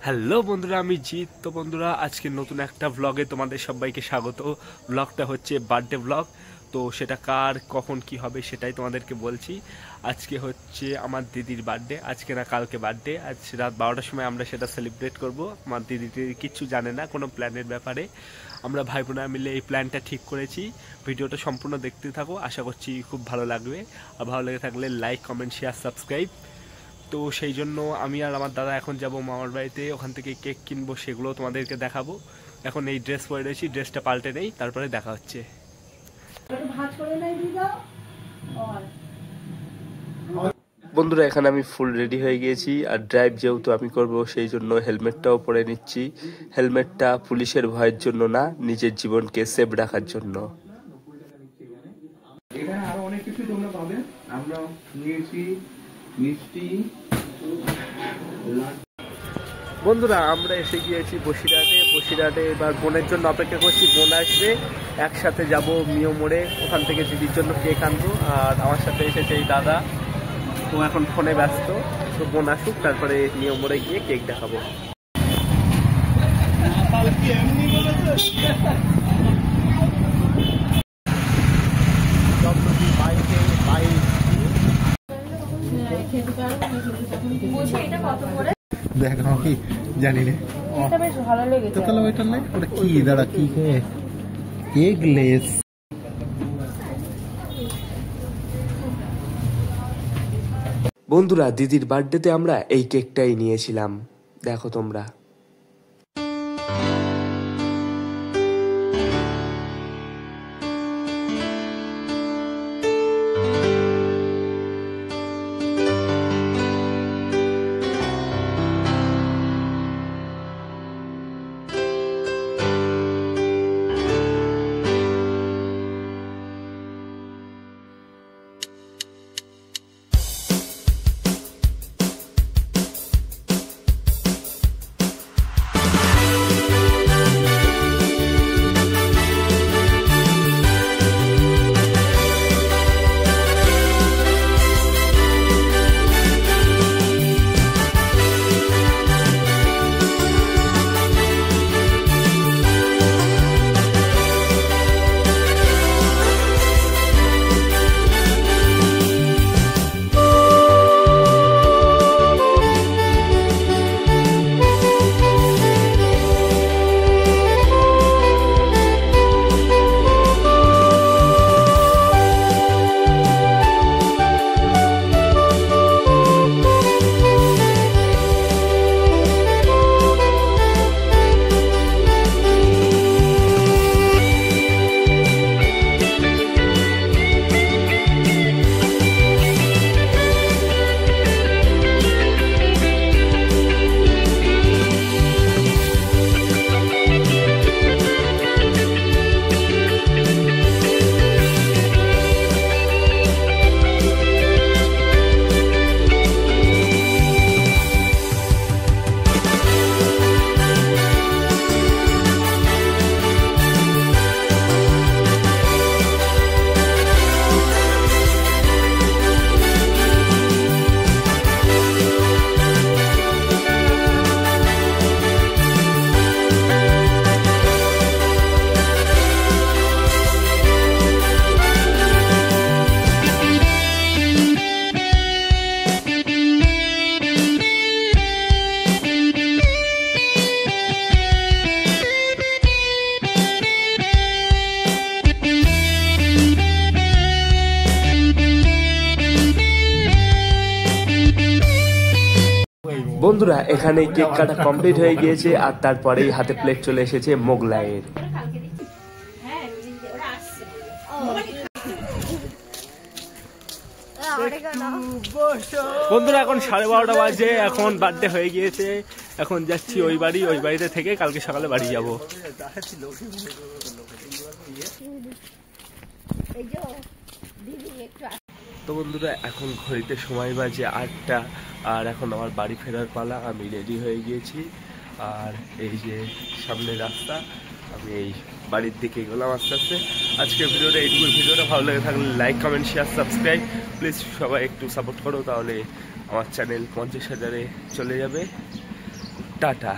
Hello বন্ধুরা, আমি জিৎ। তো বন্ধুরা, আজকে নতুন একটা ব্লগে তোমাদের সবাইকে স্বাগত। ব্লগটা হচ্ছে বার্থডে ব্লগ। তো সেটা কার কখন কি হবে সেটাই তোমাদেরকে বলছি। আজকে হচ্ছে আমার দিদির বার্থডে, আজকে না কালকে বার্থডে। আজ রাত 12টার সময় আমরা সেটা সেলিব্রেট করব। আমার দিদি কিচ্ছু জানে না কোনো প্ল্যানের ব্যাপারে। আমরা ভাই বোনেরা মিলে এই প্ল্যানটা ঠিক করেছি। ভিডিওটা সম্পূর্ণ দেখতে থাকো, আশা করছি খুব ভালো লাগবে। আর ভালো লেগে থাকলে লাইক, কমেন্ট, শেয়ার, সাবস্ক্রাইব। তো সেই জন্য আমি আর আমার দাদা এখন যাব মামার বাড়িতে, ওখান থেকে কেক কিনবো, সেগুলো তোমাদেরকে দেখাবো। এখন এই ড্রেস পরে রয়েছি, ড্রেসটা পাল্টে নেই, তারপরে দেখা হচ্ছে। বন্ধুরা, এখানে আমি ফুল রেডি হয়ে গিয়েছি। আর ড্রাইভ যেহেতু আমি করব, সেই জন্য হেলমেটটাও পরে নিচ্ছি। হেলমেটটা পুলিশের ভয়ের জন্য না, নিজের জীবনকে সেভ রাখার জন্য। এখানে আরো অনেক কিছু তোমরা পাবে। আমরা নিয়েছি মিষ্টি। বন্ধুরা, আমরা এসে গিয়েছি বসিরহাটে। এবার বোনের জন্য অপেক্ষা করছি, বোন আসবে, একসাথে যাব মিও মোড়ে। ওখান থেকে দিদির জন্য কেক আনবো। আর আমার সাথে এসেছে এই দাদা, তো এখন ফোনে ব্যস্ত। তো বোন আসুক, তারপরে মিও মোড়ে গিয়ে কেক দেখাবো। দেখ কি জানি না, ভালো লেগেছে। তাহলে ওইটা নাই, ওটা কি দাঁড়া কি এগলেস। বন্ধুরা, দিদির বার্থডেতে আমরা এই কেকটাই নিয়েছিলাম, দেখো তোমরা। বন্ধুরা, এখানে কেক কাটা কমপ্লিট হয়ে গিয়েছে। আর তারপরেই হাতে প্লেট চলে এসেছে মোগলাইয়ের। বন্ধুরা, এখন 12:30 বাজে, এখন বার্থডে হয়ে গিয়েছে। এখন যাচ্ছি ওই বাড়িতে থেকে কালকে সকালে বাড়ি যাব। তো বন্ধুরা, এখন ঘড়িতে সময় বাজে 8টা। আর এখন আমার বাড়ি ফেরার পালা। আমি রেডি হয়ে গিয়েছি। আর এই যে সামনে রাস্তা, আমি এই বাড়ির দিকে গেলাম আস্তে আস্তে। আজকের ভিডিওটা এইটুকু। ভিডিওটা ভালো লেগে থাকলে like, comment, share, subscribe please সবাই একটু সাপোর্ট করো, তাহলে আমার চ্যানেল 50,000-এ চলে যাবে। টাটা।